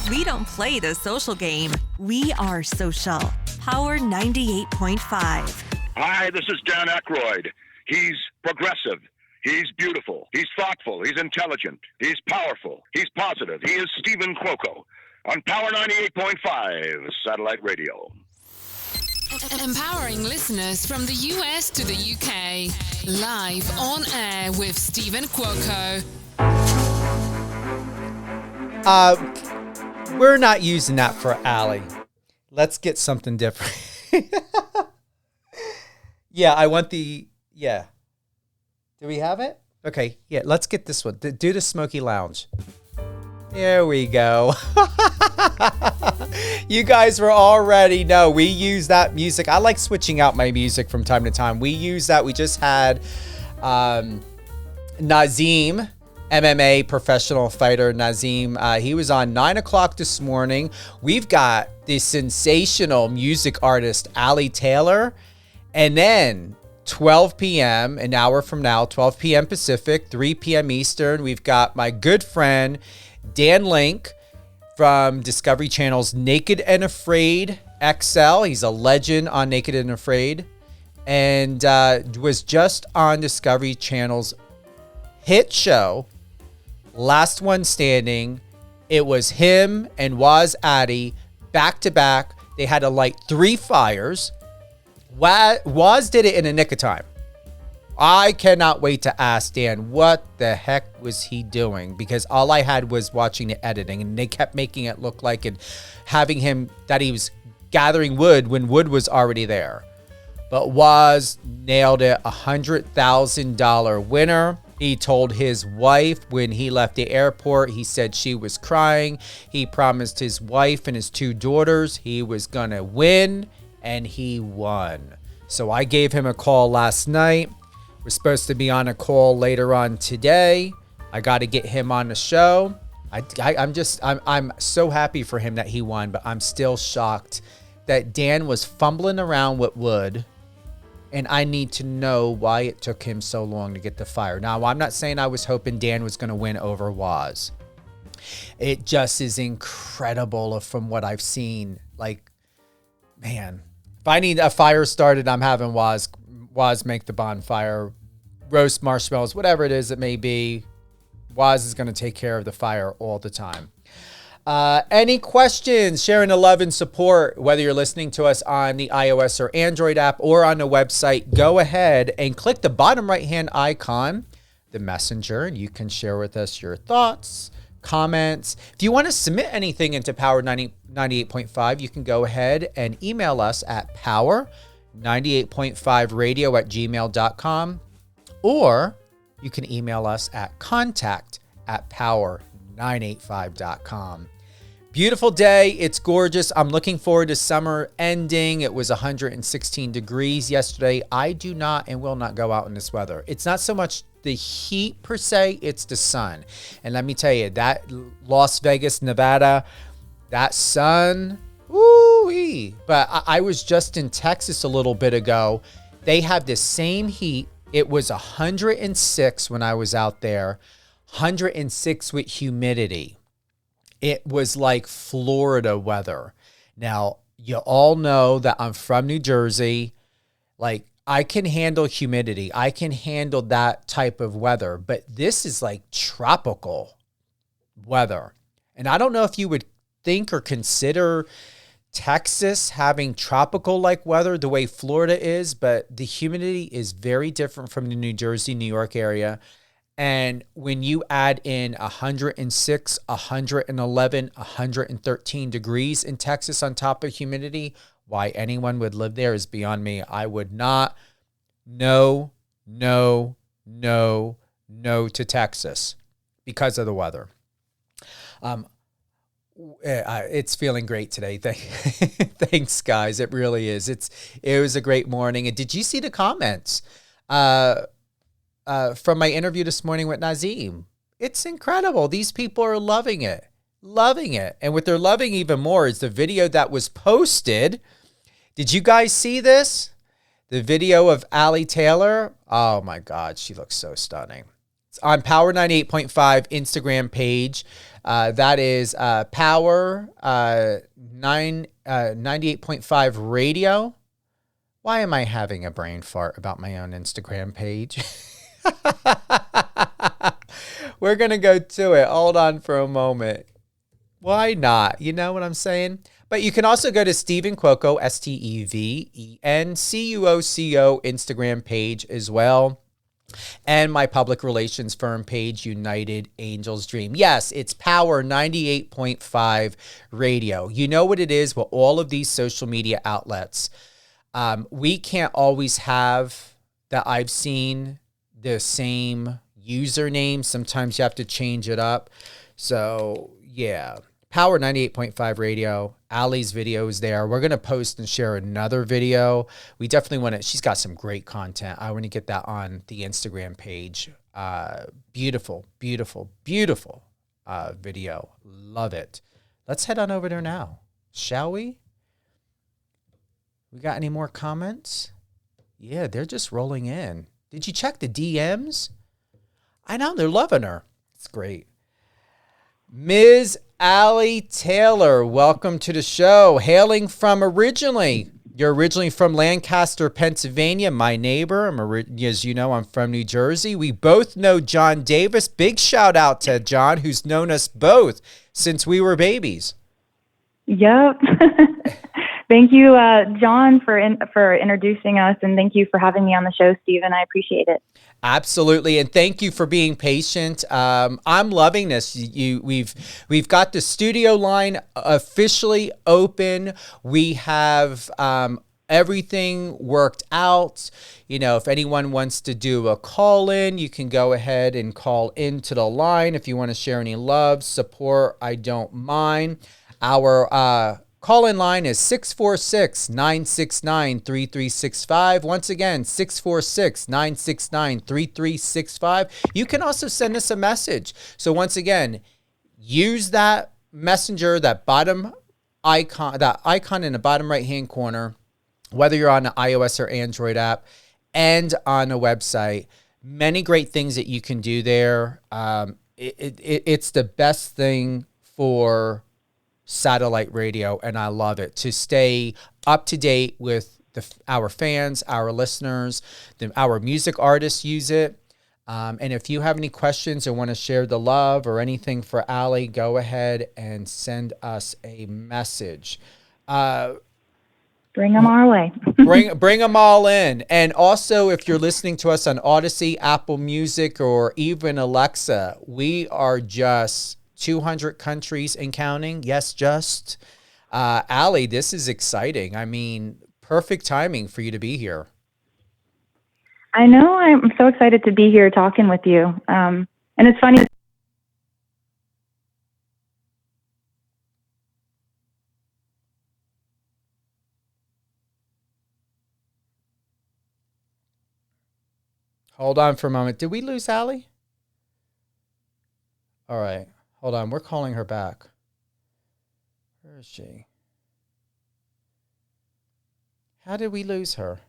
We don't play the social game. We are social. Power 98.5. Hi, this is Dan Aykroyd. He's progressive. He's beautiful. He's thoughtful. He's intelligent. He's powerful. He's positive. He is Stephen Cuoco on Power 98.5 Satellite Radio. Empowering listeners from the US to the UK. Live on air with Stephen Cuoco. We're not using that for Allie. Let's get something different. Yeah, I want the... Yeah. Do we have it? Okay, yeah, let's get this one. Do the Smoky Lounge. There we go. You guys were already know we use that music. I like switching out my music from time to time. We use that. We just had Nazim, MMA professional fighter Nazim. He was on 9 o'clock this morning. We've got the sensational music artist Ali Taylor. And then 12 p.m., an hour from now, 12 p.m. Pacific, 3 p.m. Eastern, we've got my good friend Dan Link from Discovery Channel's Naked and Afraid XL. He's a legend on Naked and Afraid, and was just on Discovery Channel's hit show, Last One Standing. It was him and Waz Addy back to back. They had to light 3 fires. Waz did it in a nick of time. I cannot wait to ask Dan what the heck was he doing, because all I had was watching the editing, and they kept making it look like and having him that he was gathering wood when wood was already there. But Waz nailed it. $100,000 winner. He told his wife when he left the airport, he said she was crying. He promised his wife and his 2 daughters he was going to win, and he won. So I gave him a call last night. We're supposed to be on a call later on today. I got to get him on the show. I'm so happy for him that he won, but I'm still shocked that Dan was fumbling around with wood, and I need to know why it took him so long to get the fire. Now, I'm not saying I was hoping Dan was going to win over Waz. It just is incredible from what I've seen. Like, man, if I need a fire started, I'm having Waz make the bonfire, roast marshmallows, whatever it is it may be. Waz is going to take care of the fire all the time. Any questions, sharing the love and support, whether you're listening to us on the iOS or Android app or on the website, go ahead and click the bottom right-hand icon, the messenger, and you can share with us your thoughts, comments. If you want to submit anything into Power 98.5, you can go ahead and email us at power98.5radio@gmail.com, or you can email us at contact@power985.com. Beautiful day. It's gorgeous. I'm looking forward to summer ending. It was 116 degrees yesterday. I do not and will not go out in this weather. It's not so much the heat per se, it's the sun. And let me tell you, that Las Vegas, Nevada, that sun, woo-wee. But I was just in Texas a little bit ago. They have the same heat. It was 106 when I was out there, 106 with humidity. It was like Florida weather. Now, you all know that I'm from New Jersey. Like, I can handle humidity. I can handle that type of weather. But this is like tropical weather. And I don't know if you would think or consider Texas having tropical-like weather the way Florida is, but the humidity is very different from the New Jersey, New York area. And when you add in 106, 111, 113 degrees in Texas on top of humidity, why anyone would live there is beyond me. I would not. No to Texas because of the weather. It's feeling great today. Thanks, guys. It really is. It was a great morning. And did you see the comments? From my interview this morning with Nazim. It's incredible. These people are loving it. And what they're loving even more is the video that was posted. Did you guys see this? The video of Ali Taylor. Oh my God, she looks so stunning. It's on Power 98.5 Instagram page. That is Power 98.5 Radio. Why am I having a brain fart about my own Instagram page? We're going to go to it. Hold on for a moment. Why not? You know what I'm saying? But you can also go to Stephen Cuoco, StevenCuoco Instagram page as well. And my public relations firm page, United Angels Dream. Yes, it's Power 98.5 Radio. You know what it is with all of these social media outlets. We can't always have that I've seen the same username. Sometimes you have to change it up. So, yeah. Power 98.5 Radio. Allie's video is there. We're going to post and share another video. We definitely want to, she's got some great content. I want to get that on the Instagram page. Beautiful, beautiful, beautiful video. Love it. Let's head on over there now, shall we? We got any more comments? Yeah, they're just rolling in. Did you check the DMs? I know, they're loving her. It's great. Ms. Allie Taylor, welcome to the show. Hailing from you're originally from Lancaster, Pennsylvania, my neighbor. As you know, I'm from New Jersey. We both know John Davis. Big shout out to John, who's known us both since we were babies. Yep. Thank you, John, for introducing us, and thank you for having me on the show, Stephen. I appreciate it. Absolutely, and thank you for being patient. I'm loving this. We've got the studio line officially open. We have everything worked out. You know, if anyone wants to do a call in, you can go ahead and call into the line. If you want to share any love, support, I don't mind. Our call-in line is 646-969-3365. Once again, 646-969-3365. You can also send us a message. So once again, use that messenger, that icon in the bottom right-hand corner, whether you're on an iOS or Android app, and on a website. Many great things that you can do there. It's the best thing for satellite radio, and I love it, to stay up to date with our fans, our listeners. Our music artists use it. And if you have any questions or want to share the love or anything for Allie, go ahead and send us a message. Bring them our way. bring them all in. And also, if you're listening to us on Odyssey, Apple Music, or even Alexa, we are just 200 countries and counting. Yes, just. Allie, this is exciting. I mean, perfect timing for you to be here. I know. I'm so excited to be here talking with you. And it's funny. Hold on for a moment. Did we lose Allie? All right. Hold on. We're calling her back. Where is she? How did we lose her?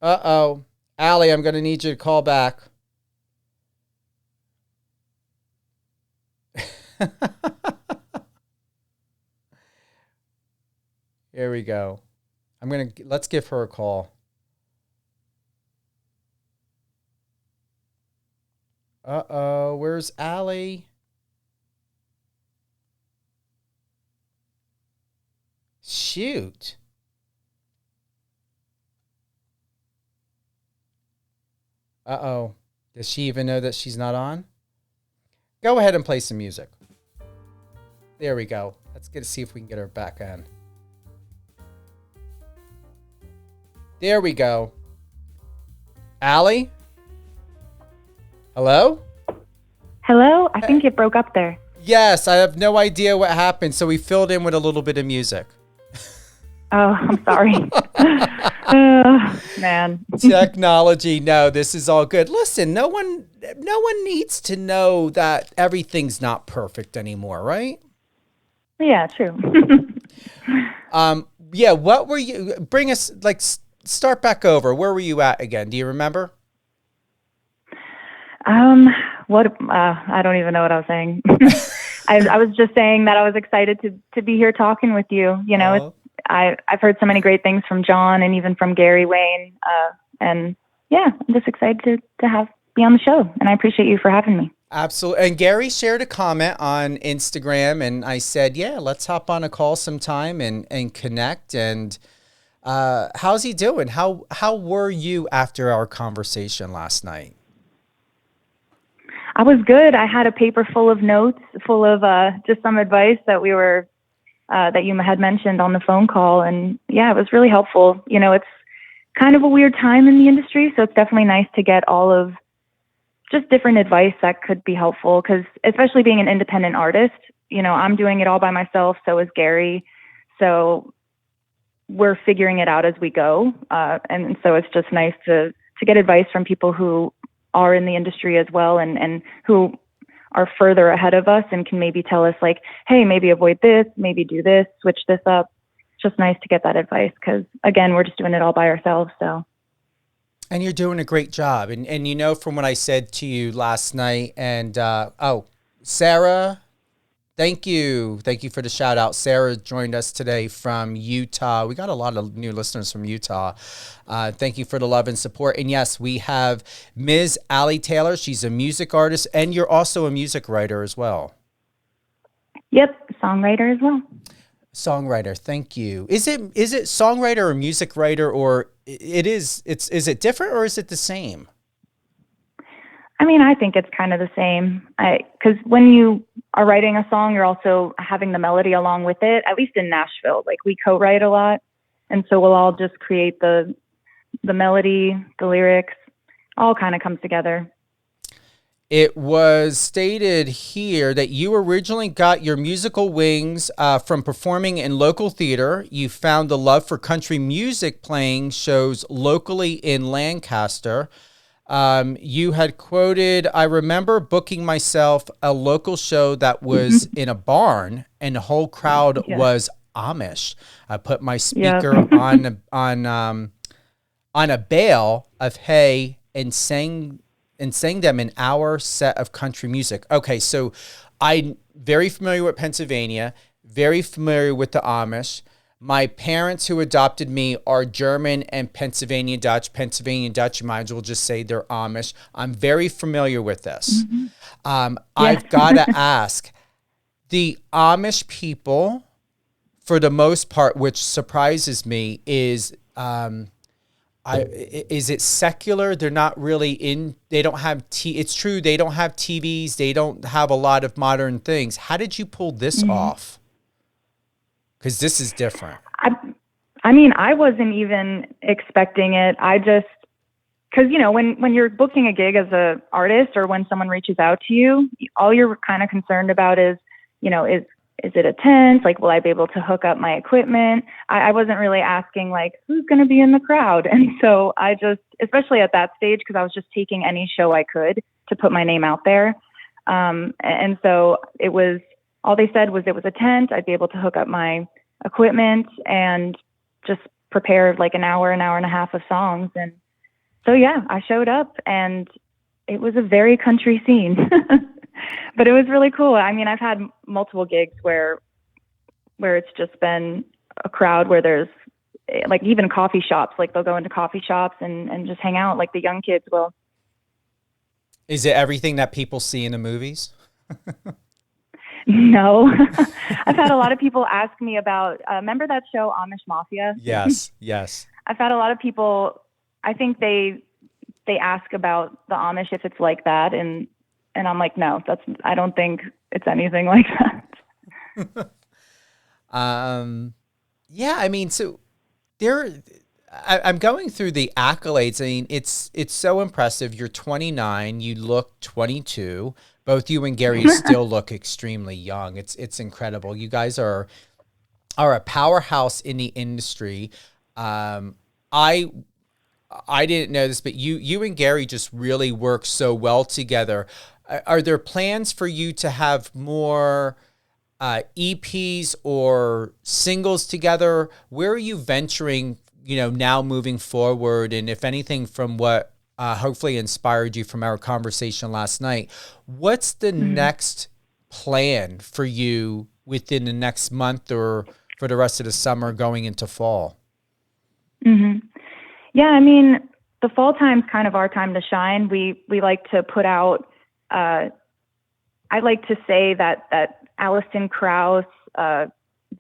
Uh-oh. Allie, I'm going to need you to call back. Here we go. Let's give her a call. Uh-oh, where's Allie? Shoot. Uh-oh. Does she even know that she's not on? Go ahead and play some music. There we go. Let's see if we can get her back on. There we go. Allie? Hello? Hello? I think it broke up there. Yes, I have no idea what happened, so we filled in with a little bit of music. Oh, I'm sorry. Man. Technology. No, this is all good. Listen, no one needs to know that everything's not perfect anymore, right? Yeah, true. Yeah, what were you, bring us, start back over. Where were you at again? Do you remember? I don't even know what I was saying. I was just saying that I was excited to be here talking with you. You know, I've heard so many great things from John and even from Gary Wayne. And yeah, I'm just excited to be on the show, and I appreciate you for having me. Absolutely. And Gary shared a comment on Instagram, and I said, yeah, let's hop on a call sometime and connect. And how's he doing? How were you after our conversation last night? I was good. I had a paper full of notes, full of just some advice that that you had mentioned on the phone call. And yeah, it was really helpful. You know, it's kind of a weird time in the industry, so it's definitely nice to get all of just different advice that could be helpful, because especially being an independent artist, you know, I'm doing it all by myself. So is Gary. So we're figuring it out as we go. And so it's just nice to get advice from people who are in the industry as well, and who are further ahead of us and can maybe tell us like, hey, maybe avoid this, maybe do this, switch this up. It's just nice to get that advice, because again, we're just doing it all by ourselves. So. And you're doing a great job. And you know, from what I said to you last night, and Sarah, thank you for the shout out. Sarah joined us today from Utah. We got a lot of new listeners from Utah. Thank you for the love and support. And yes, we have Ms. Allie Taylor. She's a music artist, and you're also a music writer as well. Yep, songwriter as well. Songwriter, thank you. Is it songwriter or music writer, or is it different, or is it the same? I mean, I think it's kind of the same. Because when you are writing a song, you're also having the melody along with it. At least in Nashville, like we co-write a lot, and so we'll all just create the melody, the lyrics, all kind of comes together. It was stated here that you originally got your musical wings from performing in local theater. You found a love for country music playing shows locally in Lancaster. You had quoted, I remember booking myself a local show that was in a barn, and the whole crowd was Amish. I put my speaker on a bale of hay and sang them an hour set of country music. Okay, so I'm very familiar with Pennsylvania, very familiar with the Amish. My parents who adopted me are German and Pennsylvania Dutch. Pennsylvania Dutch, you might as well just say they're Amish. I'm very familiar with this. I've got to ask, the Amish people, for the most part, which surprises me, is it secular? They're not really they don't have it's true, they don't have TVs, they don't have a lot of modern things. How did you pull this off? Because this is different. I mean, I wasn't even expecting it. Because, you know, when you're booking a gig as an artist, or when someone reaches out to you, all you're kind of concerned about is, you know, is it a tent? Like, will I be able to hook up my equipment? I wasn't really asking, like, who's going to be in the crowd? And so I just, especially at that stage, because I was just taking any show I could to put my name out there. And so it was, all they said was it was a tent. I'd be able to hook up my equipment and just prepare like an hour and a half of songs. And so, yeah, I showed up, and it was a very country scene, but it was really cool. I mean, I've had multiple gigs where it's just been a crowd where there's like even coffee shops, like they'll go into coffee shops and just hang out like the young kids will. Is it everything that people see in the movies? No. I've had a lot of people ask me about, remember that show Amish Mafia? Yes. I've had a lot of people, I think they ask about the Amish, if it's like that. And I'm like, no, I don't think it's anything like that. Yeah, I mean, so I'm going through the accolades. I mean, it's so impressive. You're 29, you look 22. Both you and Gary still look extremely young. It's incredible. You guys are a powerhouse in the industry. I didn't know this, but you and Gary just really work so well together. Are there plans for you to have more EPs or singles together? Where are you venturing, you know, now moving forward? And if anything, from what hopefully inspired you from our conversation last night. What's the next plan for you within the next month or for the rest of the summer going into fall? Yeah, I mean, the fall time's kind of our time to shine. We like to put out, I like to say that Alison Krauss,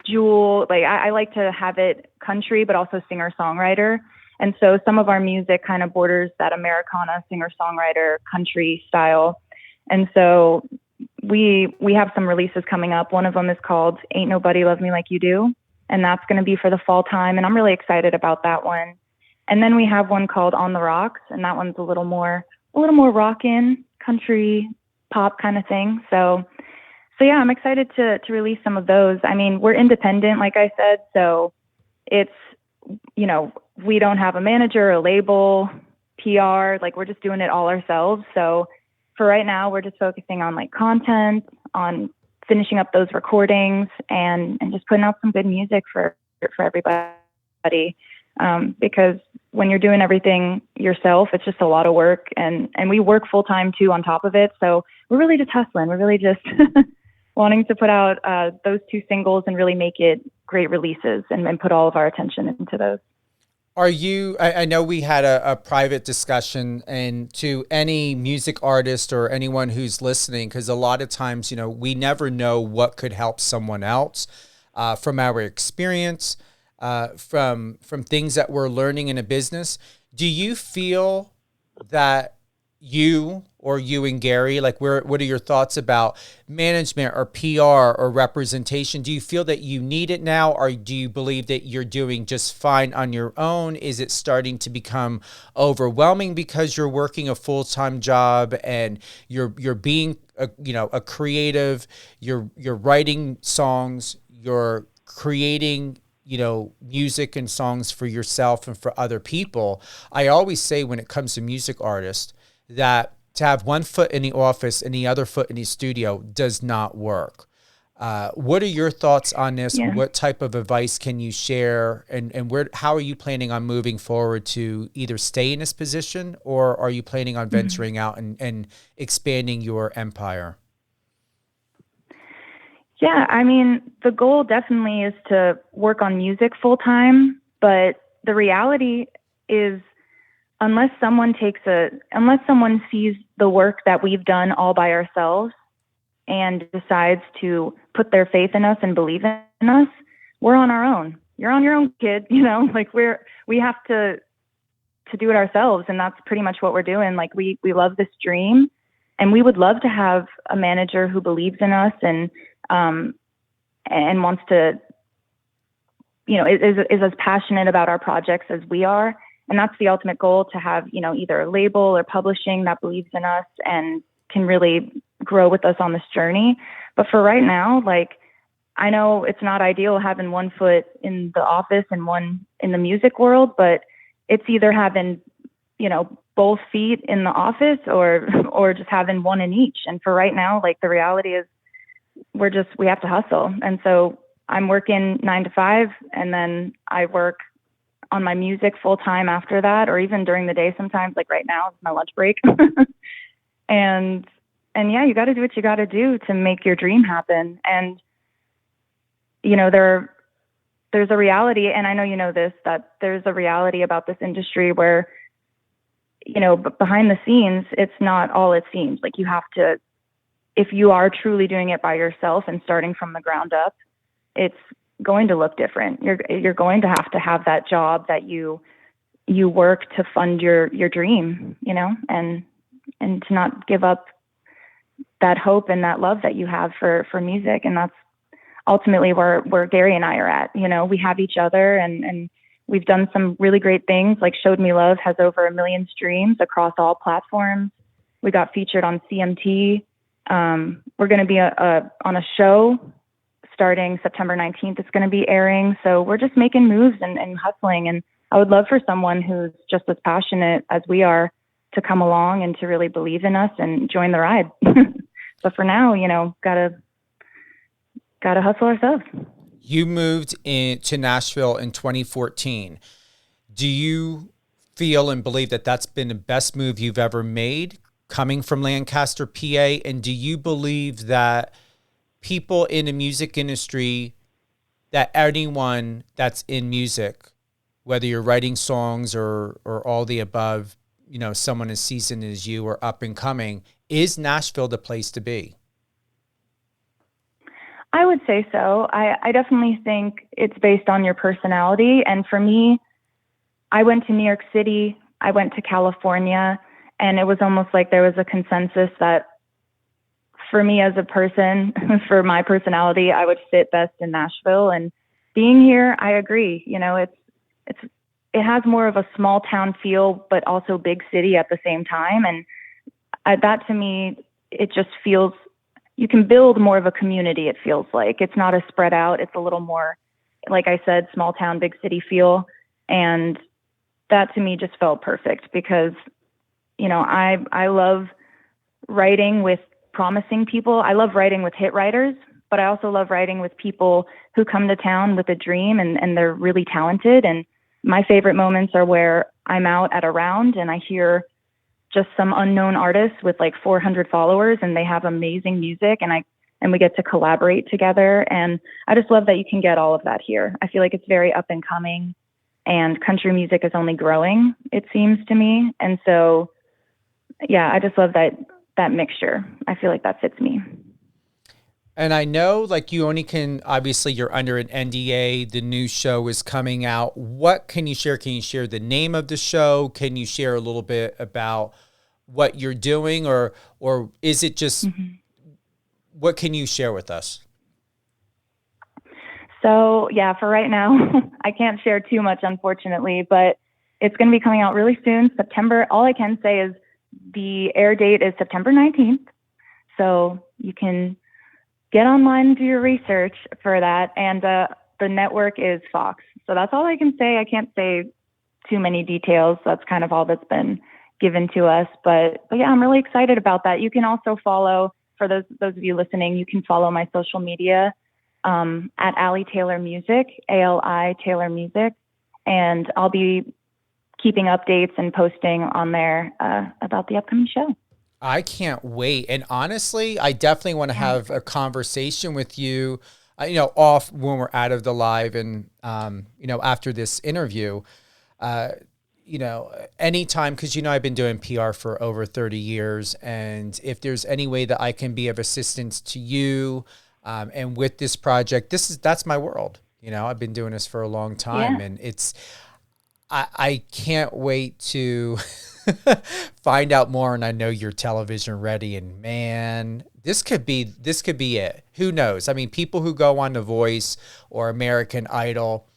Jewel, like I like to have it country, but also singer-songwriter. And so some of our music kind of borders that Americana singer-songwriter country style. And so we have some releases coming up. One of them is called Ain't Nobody Love Me Like You Do. And that's going to be for the fall time. And I'm really excited about that one. And then we have one called On the Rocks. And that one's a little more rockin', country, pop kind of thing. So yeah, I'm excited to release some of those. I mean, we're independent, like I said. So it's, you know, we don't have a manager, a label, PR, like we're just doing it all ourselves. So for right now, we're just focusing on like content, on finishing up those recordings and just putting out some good music for everybody. Because when you're doing everything yourself, it's just a lot of work and we work full time too on top of it. So we're really just hustling. We're really just wanting to put out those 2 singles and really make it great releases and put all of our attention into those. Are you, I know we had a private discussion, and to any music artist or anyone who's listening, because a lot of times, you know, we never know what could help someone else from our experience, from things that we're learning in a business. Do you feel that you and Gary, like what are your thoughts about management or PR or representation? Do you feel that you need it now, or do you believe that you're doing just fine on your own? Is it starting to become overwhelming because you're working a full-time job and you're being a creative, you're writing songs, you're creating music and songs for yourself and for other people? I always say when it comes to music artists that to have one foot in the office and the other foot in the studio does not work. What are your thoughts on this? Yeah. What type of advice can you share? And how are you planning on moving forward to either stay in this position, or are you planning on venturing out and expanding your empire? Yeah, I mean, the goal definitely is to work on music full time, but the reality is unless someone sees the work that we've done all by ourselves and decides to put their faith in us and believe in us, we're on our own. You're on your own, kid. Like we have to do it ourselves. And that's pretty much what we're doing. Like we love this dream, and we would love to have a manager who believes in us and wants to, is as passionate about our projects as we are. And that's the ultimate goal, to have, either a label or publishing that believes in us and can really grow with us on this journey. But for right now, like, I know it's not ideal having one foot in the office and one in the music world, but it's either having, both feet in the office or just having one in each. And for right now, like, the reality is we have to hustle. And so I'm working 9 to 5, and then I work on my music full time after that, or even during the day sometimes, like right now, it's my lunch break. and yeah, you got to do what you got to do to make your dream happen. And, there's a reality, and I know you know this, that there's a reality about this industry where, behind the scenes, it's not all it seems. Like, you have to, if you are truly doing it by yourself and starting from the ground up, it's going to look different. You're going to have that job that you work to fund your dream, and to not give up that hope and that love that you have for music. And that's ultimately where Gary and I are at. We have each other, and we've done some really great things. Like Showed Me Love has over 1 million streams across all platforms. We got featured on CMT. We're going to be on a show starting September 19th. It's going to be airing. So we're just making moves and hustling. And I would love for someone who's just as passionate as we are to come along and to really believe in us and join the ride. But for now, gotta hustle ourselves. You moved to Nashville in 2014. Do you feel and believe that that's been the best move you've ever made coming from Lancaster, PA? And do you believe that people in the music industry, that anyone that's in music, whether you're writing songs or all the above, you know, someone as seasoned as you or up and coming, is Nashville the place to be? I would say so. I definitely think it's based on your personality. And for me, I went to New York City, I went to California, and it was almost like there was a consensus that for me as a person, for my personality, I would fit best in Nashville. And being here, I agree. You know, it has more of a small town feel, but also big city at the same time. And that to me, it just feels, you can build more of a community. It feels like it's not as spread out. It's a little more, like I said, small town, big city feel. And that to me just felt perfect because, you know, I love writing with promising people. I love writing with hit writers, but I also love writing with people who come to town with a dream and they're really talented. And my favorite moments are where I'm out at a round and I hear just some unknown artist with like 400 followers and they have amazing music and we get to collaborate together. And I just love that you can get all of that here. I feel like it's very up and coming and country music is only growing, it seems to me. And so, yeah, I just love that mixture. I feel like that fits me. And I know like you only can, obviously you're under an NDA, the new show is coming out. What can you share? Can you share the name of the show? Can you share a little bit about what you're doing or is it just, what can you share with us? So yeah, for right now, I can't share too much, unfortunately, but it's going to be coming out really soon, September. All I can say is the air date is September 19th. So you can get online and do your research for that. And the network is Fox. So that's all I can say. I can't say too many details. That's kind of all that's been given to us. But yeah, I'm really excited about that. You can also follow, for those of you listening, you can follow my social media at Ali Taylor Music, ALI Taylor Music. And I'll be keeping updates and posting on there about the upcoming show. I can't wait. And honestly, I definitely want to have a conversation with you, you know, off when we're out of the live and, you know, after this interview, you know, anytime, because, you know, I've been doing PR for over 30 years. And if there's any way that I can be of assistance to you and with this project, that's my world. You know, I've been doing this for a long time and I can't wait to find out more. And I know you're television ready and man, this could be it. Who knows? I mean, people who go on The Voice or American Idol,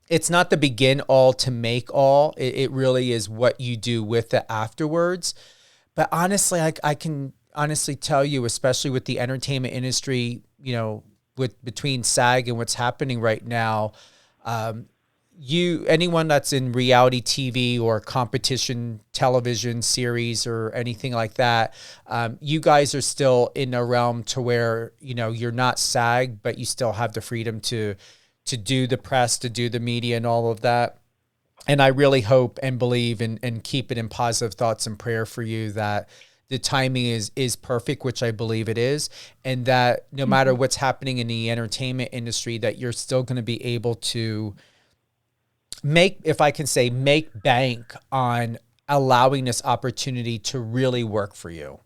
it's not the begin all to make all. It really is what you do with it afterwards. But honestly, I can honestly tell you, especially with the entertainment industry, you know, between SAG and what's happening right now, anyone that's in reality TV or competition television series or anything like that, you guys are still in a realm to where, you know, you're not SAG, but you still have the freedom to do the press, to do the media and all of that. And I really hope and believe and keep it in positive thoughts and prayer for you that the timing is perfect, which I believe it is. And that no matter what's happening in the entertainment industry, that you're still going to be able to make bank on allowing this opportunity to really work for you.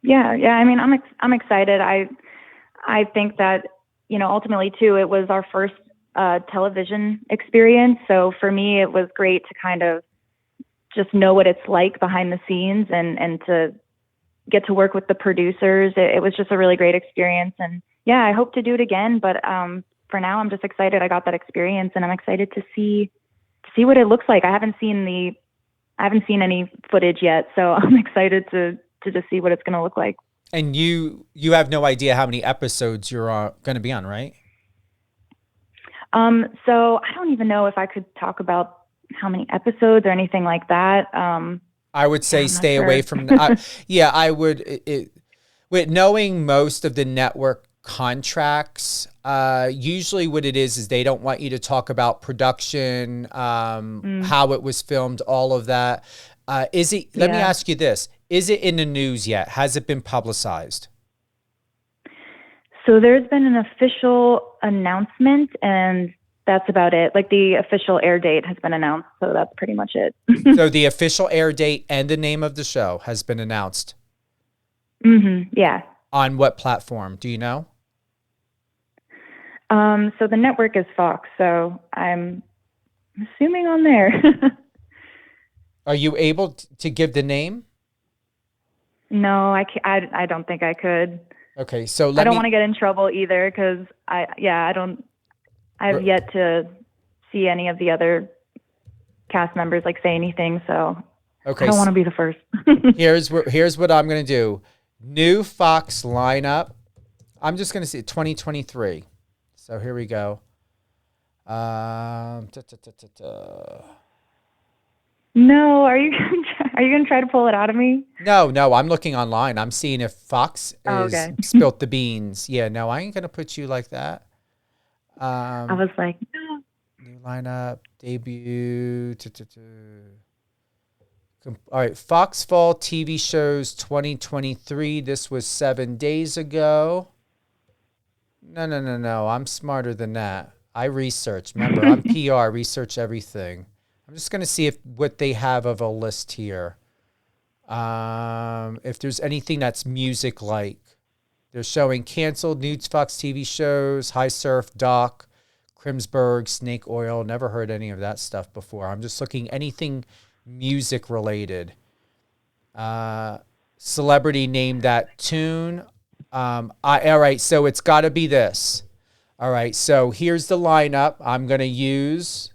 Yeah. I mean, I'm excited. I think that, you know, ultimately too, it was our first television experience. So for me, it was great to kind of just know what it's like behind the scenes and to get to work with the producers. It was just a really great experience. And yeah, I hope to do it again. But for now, I'm just excited I got that experience and I'm excited to see what it looks like. I haven't seen any footage yet. So I'm excited to just see what it's going to look like. And you have no idea how many episodes you're going to be on, right? So I don't even know if I could talk about how many episodes or anything like that. I would say stay away from I would, with knowing most of the network contracts. Usually what it is they don't want you to talk about production, how it was filmed, all of that. Let me ask you this. Is it in the news yet? Has it been publicized? So there's been an official announcement, and that's about it. Like the official air date has been announced, so that's pretty much it. So the official air date and the name of the show has been announced? Yeah. On what platform? Do you know? So the network is Fox, so I'm assuming on there. Are you able to give the name? No, I can't, I don't think I could. Okay, so I don't want to get in trouble either, because I've yet to see any of the other cast members like say anything, so okay, I don't want to be the first. here's what I'm going to do. New Fox lineup. I'm just going to see 2023. So here we go. No, are you gonna try to pull it out of me? No, I'm looking online. I'm seeing if Fox has spilt the beans. Yeah, no, I ain't gonna put you like that. I was like, no. New lineup, debut. All right, Fox Fall TV shows 2023. This was 7 days ago. No. I'm smarter than that. I research. Remember, I'm PR, research everything. I'm just going to see what they have of a list here. If there's anything that's music-like. They're showing canceled Nudes Fox TV shows, High Surf, Doc, Crimsburg, Snake Oil. Never heard any of that stuff before. I'm just looking anything music-related. Celebrity named that tune. All right, so it's got to be this. All right, so here's the lineup. I'm going to use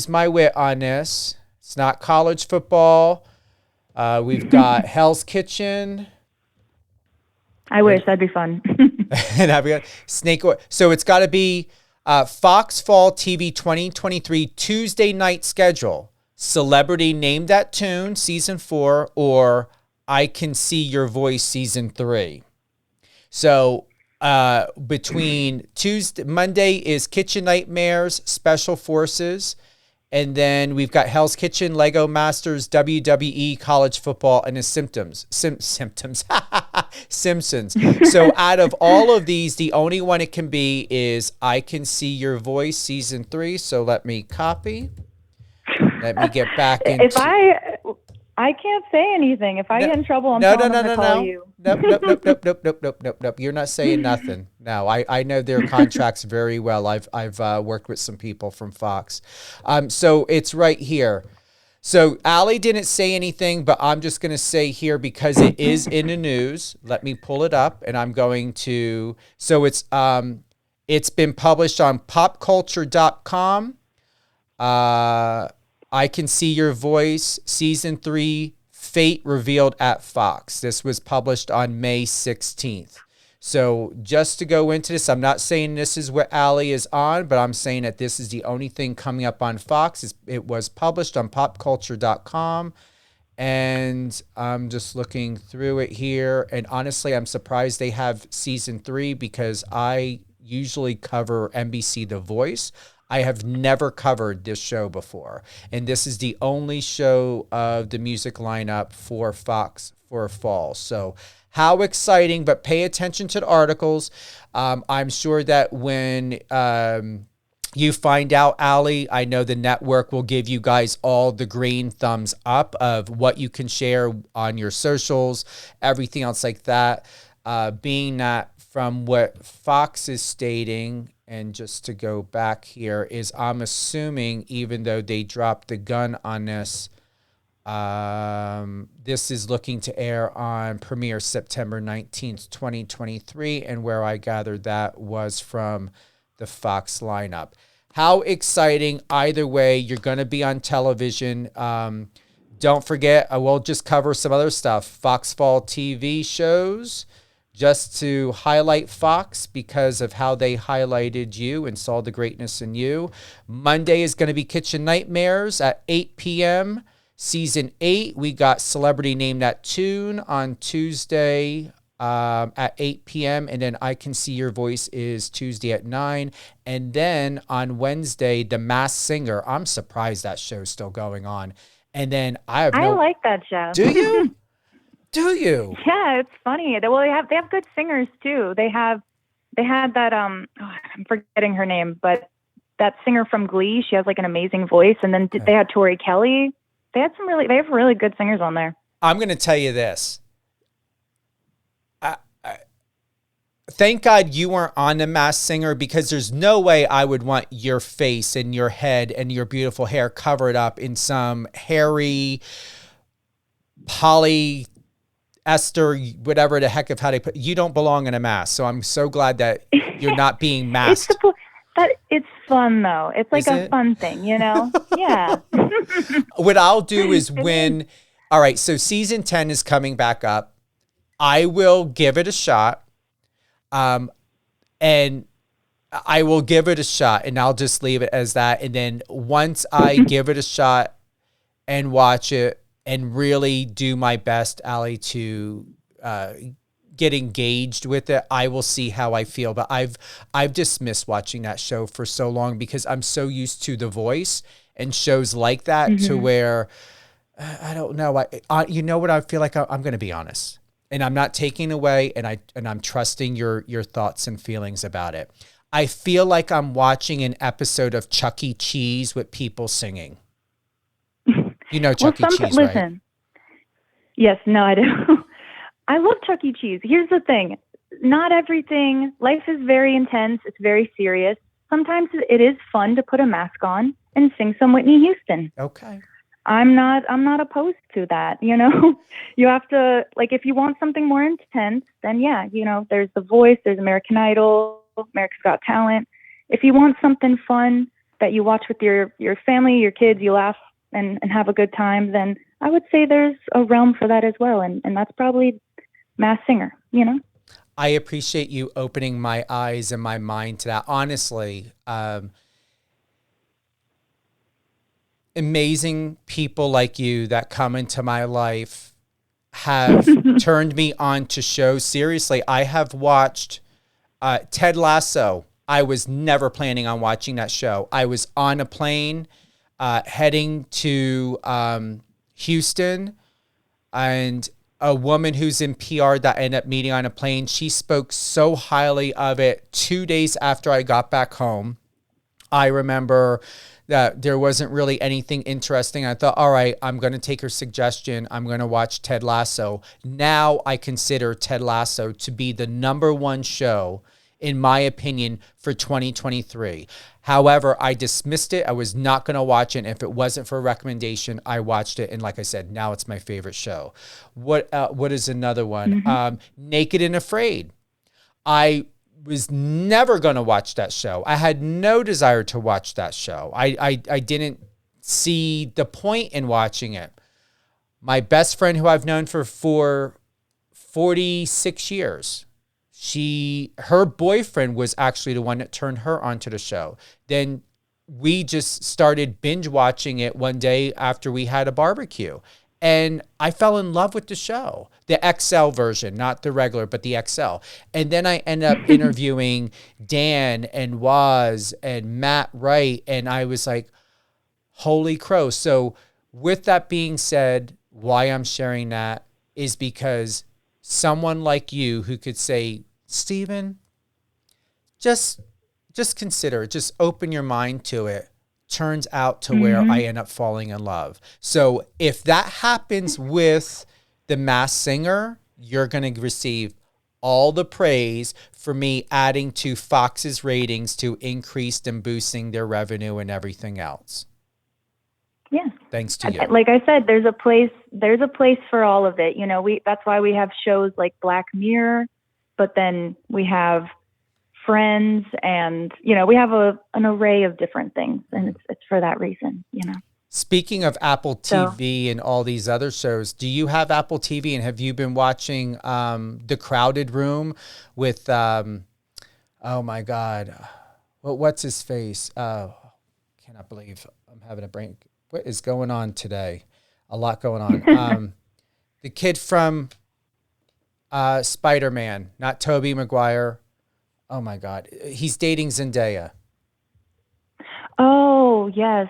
my wit on this. It's not college football. We've got Hell's Kitchen. I wish that'd be fun. And I've got Snake Oil. So it's got to be Fox Fall TV 2023 Tuesday night schedule. Celebrity Name That Tune season 4 or I Can See Your Voice season 3. So between Monday is Kitchen Nightmares, Special Forces, and then we've got Hell's Kitchen, Lego Masters, WWE, College Football, and the Simpsons. So out of all of these, the only one it can be is I Can See Your Voice season 3. So let me copy. Let me get back into. If I can't say anything. If I get in trouble, I'm telling them to call you. Nope. You're not saying nothing. No, I know their contracts very well. I've worked with some people from Fox. So it's right here. So Allie didn't say anything, but I'm just going to say here because it is in the news. Let me pull it up, and I'm going to. So it's been published on popculture.com. I Can See Your Voice, Season 3, Fate Revealed at Fox. This was published on May 16th. So just to go into this, I'm not saying this is what Allie is on, but I'm saying that this is the only thing coming up on Fox. It was published on popculture.com. And I'm just looking through it here. And honestly, I'm surprised they have Season 3 because I usually cover NBC The Voice. I have never covered this show before. And this is the only show of the music lineup for Fox for fall. So how exciting, but pay attention to the articles. I'm sure that when you find out, Allie, I know the network will give you guys all the green thumbs up of what you can share on your socials, everything else like that. Being that from what Fox is stating, and just to go back here, is I'm assuming even though they dropped the gun on this, this is looking to air on premiere September 19th, 2023. And where I gathered that was from the Fox lineup. How exciting. Either way, you're going to be on television. Don't forget, I will just cover some other stuff. Fox Fall TV shows. Just to highlight Fox because of how they highlighted you and saw the greatness in you. Monday is going to be Kitchen Nightmares at 8 p.m. Season 8, we got Celebrity Name That Tune on Tuesday. at 8 p.m. And then I Can See Your Voice is Tuesday at 9. And then on Wednesday, The Masked Singer. I'm surprised that show's still going on. And then I like that show. Do you? Do you? Yeah, it's funny. Well, they have good singers too. They had that I'm forgetting her name, but that singer from Glee. She has like an amazing voice. And then they had Tori Kelly. They have really good singers on there. I'm going to tell you this. Thank God you weren't on The Masked Singer, because there's no way I would want your face and your head and your beautiful hair covered up in some hairy polyester, whatever the heck of how they put. You don't belong in a mask. So I'm so glad that you're not being masked. It's fun though. It's like a fun thing, you know? Yeah. What I'll do is all right, so season 10 is coming back up. I will give it a shot. And I will give it a shot, and I'll just leave it as that. And then once I give it a shot and watch it and really do my best, Allie, to get engaged with it, I will see how I feel. But I've dismissed watching that show for so long because I'm so used to The Voice and shows like that to where I don't know. You know what? I feel like I'm going to be honest. And I'm not taking away, and I'm trusting your thoughts and feelings about it. I feel like I'm watching an episode of Chuck E. Cheese with people singing. You know Chuck E. Cheese, right? Listen. Yes, no, I do. I love Chuck E. Cheese. Here's the thing. Not everything. Life is very intense. It's very serious. Sometimes it is fun to put a mask on and sing some Whitney Houston. Okay. I'm not opposed to that, you know. You have to, like, if you want something more intense, then yeah, you know, there's The Voice, there's American Idol, America's Got Talent. If you want something fun that you watch with your family, your kids, you laugh and have a good time, then I would say there's a realm for that as well. And that's probably Masked Singer, you know. I appreciate you opening my eyes and my mind to that. Honestly, amazing people like you that come into my life have turned me on to shows. Seriously, I have watched Ted Lasso. I was never planning on watching that show. I was on a plane heading to Houston, and a woman who's in PR that I ended up meeting on a plane, she spoke so highly of it 2 days after I got back home. I remember that there wasn't really anything interesting. I thought, all right, I'm going to take her suggestion. I'm going to watch Ted Lasso. Now I consider Ted Lasso to be the #1 show, in my opinion, for 2023. However, I dismissed it. I was not going to watch it. And if it wasn't for a recommendation, I watched it. And like I said, now it's my favorite show. What is another one? Naked and Afraid. I was never going to watch that show. I had no desire to watch that show. I didn't see the point in watching it. My best friend, who I've known for 46 years, her boyfriend was actually the one that turned her onto the show. Then we just started binge watching it one day after we had a barbecue. And I fell in love with the show, the XL version, not the regular, but the XL. And then I ended up interviewing Dan and Waz and Matt Wright. And I was like, holy crow. So with that being said, why I'm sharing that is because someone like you who could say, Stephen, just consider it, just open your mind to it, turns out to where I end up falling in love. So if that happens with The Masked Singer, you're going to receive all the praise for me adding to Fox's ratings to increase and boosting their revenue and everything else. Yeah. Thanks to you. Like I said, there's a place for all of it. You know, that's why we have shows like Black Mirror, but then we have Friends, and you know, we have an array of different things, and it's for that reason, you know. Speaking of Apple TV and all these other shows, do you have Apple TV, and have you been watching The Crowded Room with oh my God, what's his face? Cannot believe I'm having a brain. What is going on today? A lot going on. The kid from Spider-Man, not Tobey Maguire. Oh my God. He's dating Zendaya. Oh, yes.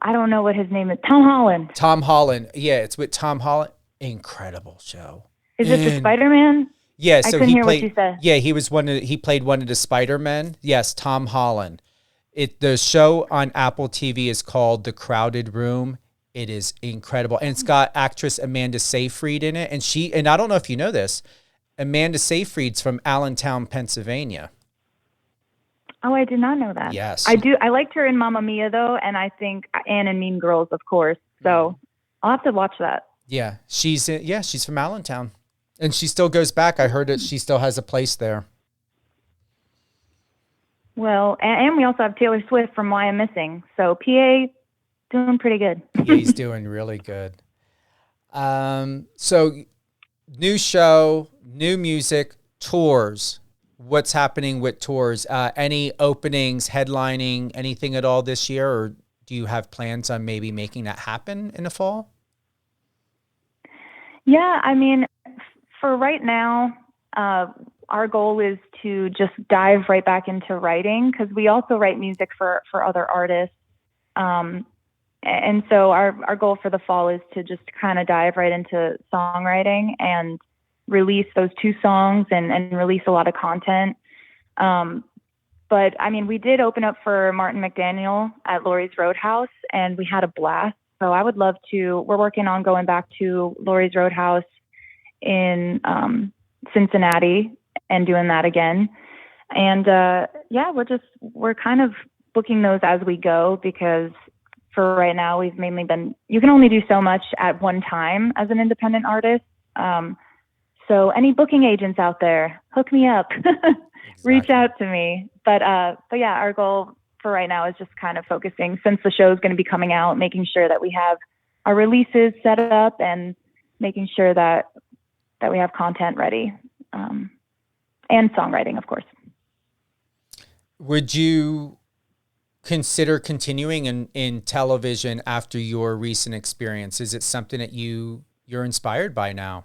I don't know what his name is. Tom Holland. Tom Holland. Yeah, it's with Tom Holland. Incredible show. Is it the Spider-Man? Yeah, I so couldn't he hear played. what you said. Yeah, he played one of the Spider-Men. Yes, Tom Holland. The show on Apple TV is called The Crowded Room. It is incredible, and it's got actress Amanda Seyfried in it. And I don't know if you know this, Amanda Seyfried's from Allentown, Pennsylvania. Oh, I did not know that. Yes, I do. I liked her in Mamma Mia though, and I think Anne and Mean Girls, of course. So I'll have to watch that. Yeah, she's from Allentown, and she still goes back. I heard that she still has a place there. Well, and we also have Taylor Swift from Why I'm Missing. So PA doing pretty good. Yeah, he's doing really good. So new show, new music, tours. What's happening with tours? Any openings, headlining, anything at all this year? Or do you have plans on maybe making that happen in the fall? Yeah, I mean, for right now, our goal is to just dive right back into writing, because we also write music for other artists. And so our goal for the fall is to just kind of dive right into songwriting and release those 2 songs and release a lot of content. But I mean, we did open up for Martin McDaniel at Laurie's Roadhouse, and we had a blast. So I would love to, we're working on going back to Laurie's Roadhouse in Cincinnati and doing that again. And yeah, we're kind of booking those as we go, because for right now, we've mainly been, you can only do so much at one time as an independent artist. So any booking agents out there, hook me up, reach out to me. But yeah, our goal for right now is just kind of focusing, since the show is going to be coming out, making sure that we have our releases set up and making sure that we have content ready, and songwriting, of course. Would you consider continuing in television after your recent experience? Is it something that you're inspired by now?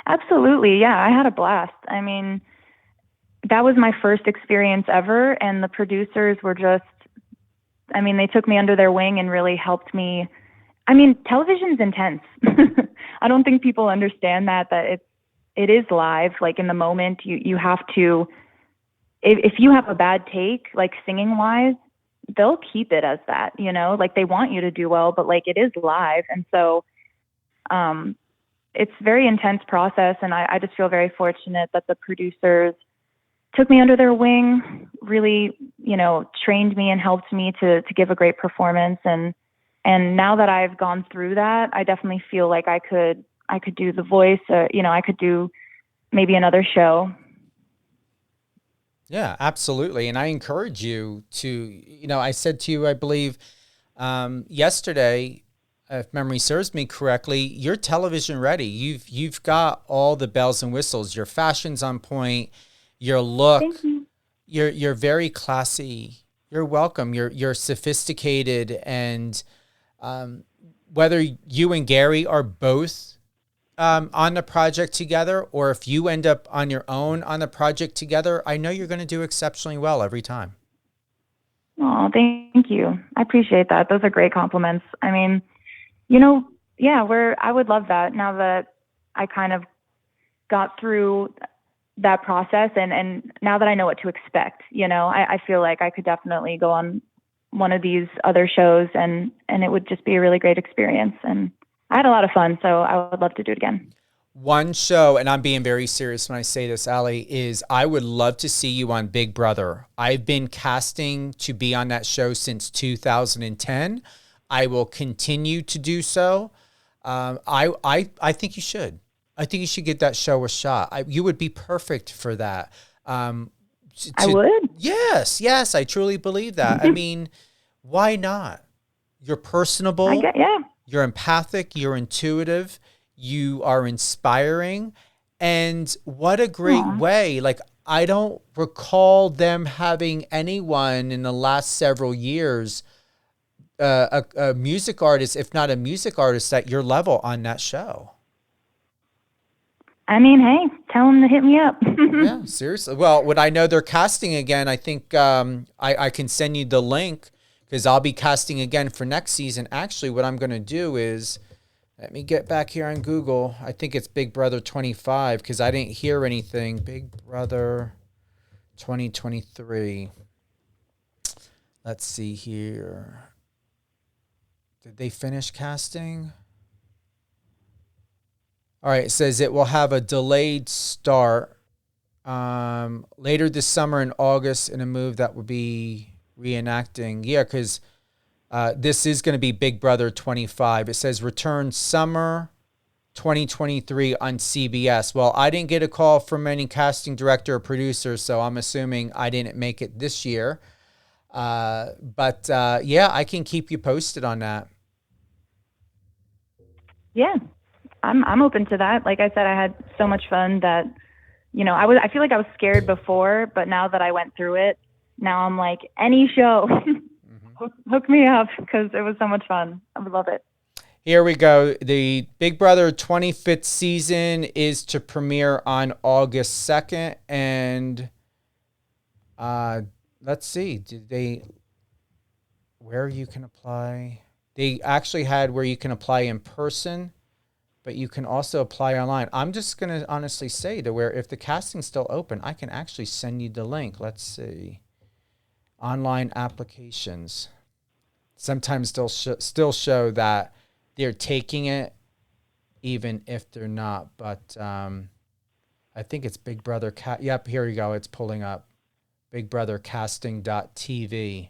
Absolutely. Yeah, I had a blast. I mean, that was my first experience ever, and the producers were just, I mean, they took me under their wing and really helped me. I mean, television's intense. I don't think people understand that it is live. Like in the moment, you have to, if you have a bad take, like singing wise, they'll keep it as that, you know, like they want you to do well, but like it is live. And so, it's a very intense process. And I just feel very fortunate that the producers took me under their wing, really, you know, trained me and helped me to give a great performance. And now that I've gone through that, I definitely feel like I could do The Voice, you know, I could do maybe another show. Yeah, absolutely. And I encourage you to, you know, I said to you, I believe, yesterday, if memory serves me correctly, you're television ready. You've got all the bells and whistles. Your fashion's on point. Your look, Thank you. You're very classy. You're welcome. You're sophisticated, and whether you and Gary are both on the project together, or if you end up on your own on the project together, I know you're going to do exceptionally well every time. Oh, thank you. I appreciate that. Those are great compliments. I mean, you know, yeah, I would love that now that I kind of got through that process, and now that I know what to expect, you know, I feel like I could definitely go on one of these other shows, and it would just be a really great experience. And I had a lot of fun, so I would love to do it again. One show, and I'm being very serious when I say this, Allie, is I would love to see you on Big Brother. I've been casting to be on that show since 2010. I will continue to do so. I think you should. I think you should give that show a shot. You would be perfect for that. I would? Yes. I truly believe that. I mean, why not? You're personable. Yeah. You're empathic. You're intuitive. You are inspiring. And what a great way. Like, I don't recall them having anyone in the last several years, a music artist, if not a music artist, at your level on that show. I mean, hey, tell them to hit me up. Yeah, seriously. Well, when I know they're casting again, I think I can send you the link because I'll be casting again for next season. Actually, what I'm going to do is, let me get back here on Google. I think it's Big Brother 25 because I didn't hear anything. Big Brother 2023. Let's see here. Did they finish casting? All right, it says it will have a delayed start later this summer in August in a move that will be reenacting. Yeah, because this is going to be Big Brother 25. It says return summer 2023 on CBS. Well, I didn't get a call from any casting director or producer, so I'm assuming I didn't make it this year. But yeah, I can keep you posted on that. Yeah, I'm open to that. Like I said, I had so much fun that, I feel like I was scared before, but now that I went through it, now I'm like, any show, hook me up, because it was so much fun. I would love it. Here we go. The Big Brother 25th season is to premiere on August 2nd. And let's see, where you can apply? They actually had where you can apply in person, but you can also apply online. I'm just going to honestly say to where if the casting's still open, I can actually send you the link. Let's see. Online applications. Sometimes they'll still show that they're taking it even if they're not. But I think it's Big Brother. Yep, here you go. It's pulling up. BigBrotherCasting.tv.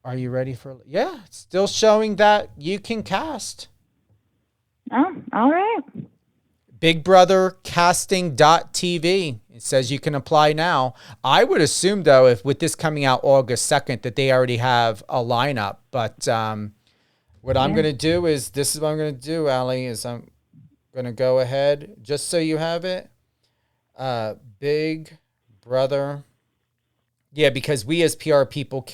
Are you ready for? Yeah, it's still showing that you can cast. Oh, all right. BigBrotherCasting.tv. It says you can apply now. I would assume, though, if with this coming out August 2nd, that they already have a lineup. But what I'm going to do is, this is what I'm going to do, Allie, is I'm going to go ahead, just so you have it. Big Brother. Yeah, because we as PR people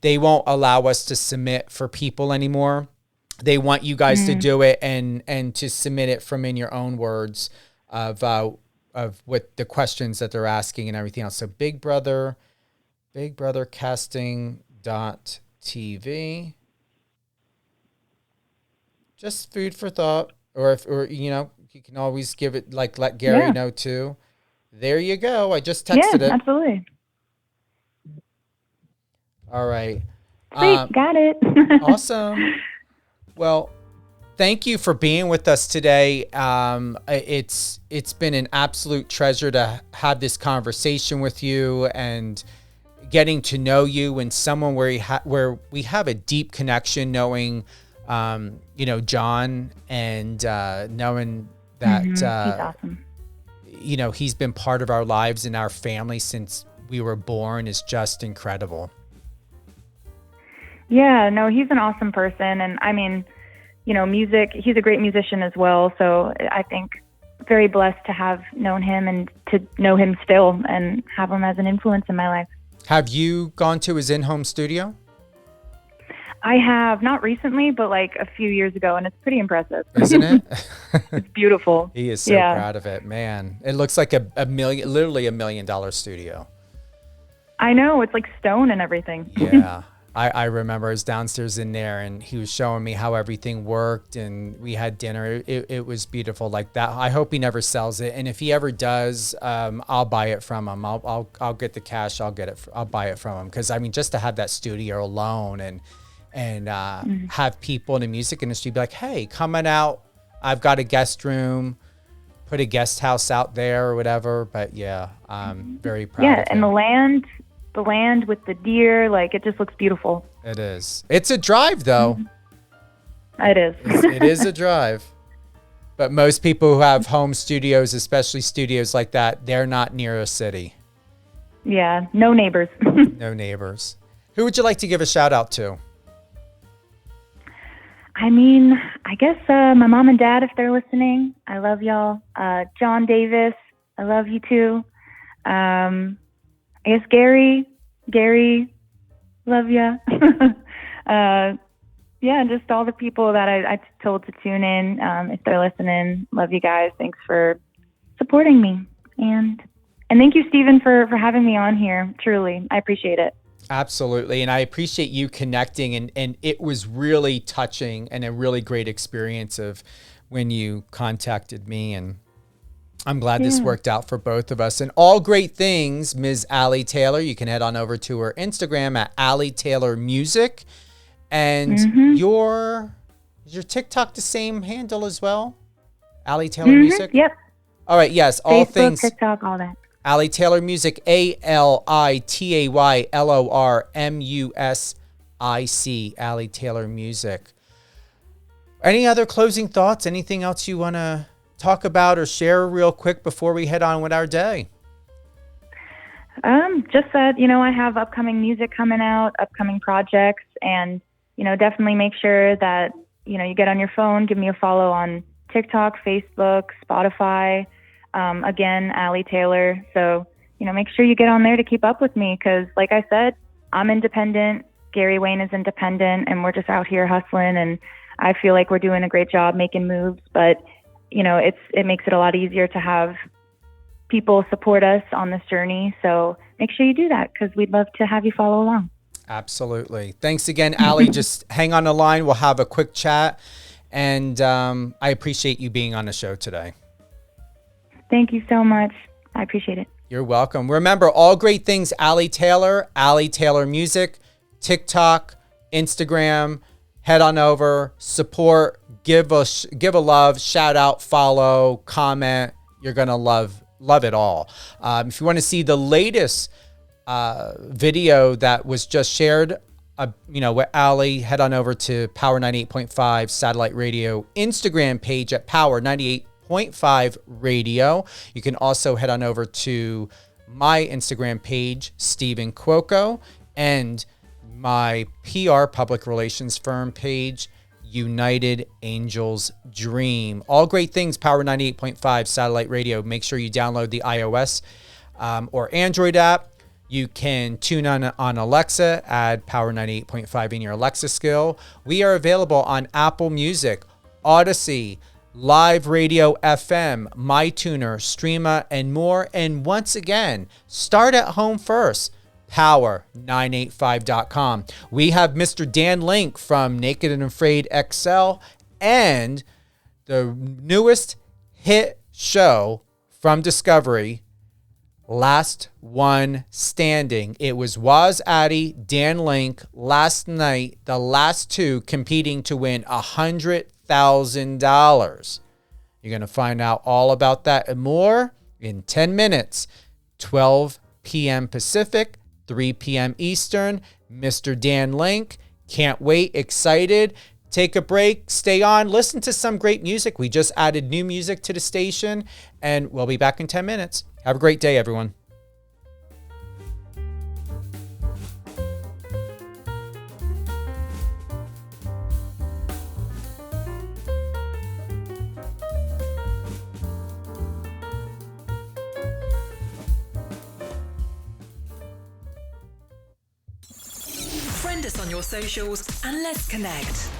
they won't allow us to submit for people anymore. They want you guys to do it and to submit it from in your own words of what the questions that they're asking and everything else. So BigBrotherCasting.tv. Just food for thought, or you can always give it, let Gary know too. There you go. I just texted it. Yeah, absolutely. All right. Sweet, got it. Awesome. Well, thank you for being with us today. It's been an absolute treasure to have this conversation with you and getting to know you and someone where we have a deep connection, knowing, John, and knowing that he's awesome. He's been part of our lives and our family since we were born is just incredible. Yeah, no, he's an awesome person. And I mean, music, he's a great musician as well. So I think very blessed to have known him and to know him still and have him as an influence in my life. Have you gone to his in-home studio? I have, not recently, but like a few years ago, and it's pretty impressive. Isn't it? It's beautiful. He is so proud of it, man. It looks like literally $1 million studio. I know, it's like stone and everything. Yeah. I remember I was downstairs in there and he was showing me how everything worked and we had dinner. It was beautiful like that. I hope he never sells it. And if he ever does, I'll buy it from him. I'll get the cash. I'll buy it from him. Cause I mean, just to have that studio alone and have people in the music industry be like, hey, coming out, I've got a guest room, put a guest house out there or whatever. But yeah, I'm very proud of him. And the land with the deer, like it just looks beautiful. It is. It's a drive though. It is. It is a drive. But most people who have home studios, especially studios like that, they're not near a city. Yeah, no neighbors. No neighbors. Who would you like to give a shout out to? I mean, I guess my mom and dad, if they're listening, I love y'all. John Davis, I love you too. I guess Gary, love ya. yeah, just all the people that I told to tune in. If they're listening, love you guys. Thanks for supporting me. And thank you, Stephen, for having me on here. Truly, I appreciate it. Absolutely. And I appreciate you connecting. And it was really touching and a really great experience of when you contacted me. And I'm glad this worked out for both of us. And all great things, Ms. Allie Taylor. You can head on over to her Instagram at Allie Taylor Music. And is your TikTok the same handle as well? Allie Taylor Music? Yep. All right. Yes. All Facebook, things. TikTok, all that. Allie Taylor Music, ALITAYLORMUSIC, Allie Taylor Music. Any other closing thoughts? Anything else you want to talk about or share real quick before we head on with our day? Just that, I have upcoming music coming out, upcoming projects, and, definitely make sure that, you get on your phone, give me a follow on TikTok, Facebook, Spotify. Again, Allie Taylor. So, make sure you get on there to keep up with me because, like I said, I'm independent. Gary Wayne is independent, and we're just out here hustling. And I feel like we're doing a great job making moves. But, it makes it a lot easier to have people support us on this journey. So make sure you do that because we'd love to have you follow along. Absolutely. Thanks again, Allie. Just hang on the line. We'll have a quick chat. And I appreciate you being on the show today. Thank you so much. I appreciate it. You're welcome. Remember, all great things, Allie Taylor Music, TikTok, Instagram. Head on over, support, give a love, shout out, follow, comment. You're going to love it all. If you want to see the latest video that was just shared, with Allie, head on over to Power 98.5 Satellite Radio Instagram page at Power 98.5 Radio. You can also head on over to my Instagram page, Stephen Cuoco, and my PR public relations firm page, United Angels Dream. All great things, Power 98.5 Satellite Radio. Make sure you download the iOS or Android app. You can tune on Alexa, add Power 98.5 in your Alexa skill. We are available on Apple Music, Odyssey, Live Radio FM, MyTuner, Streama, and more. And once again, start at home first. Power985.com. We have Mr. Dan Link from Naked and Afraid XL and the newest hit show from Discovery, Last One Standing. It was Waz Addy, Dan Link last night, the last two competing to win $100,000. You're going to find out all about that and more in 10 minutes, 12 p.m. Pacific, 3 p.m. Eastern. Mr. Dan Link. Can't wait. Excited. Take a break. Stay on. Listen to some great music. We just added new music to the station, and we'll be back in 10 minutes. Have a great day, everyone. Friend us on your socials and let's connect.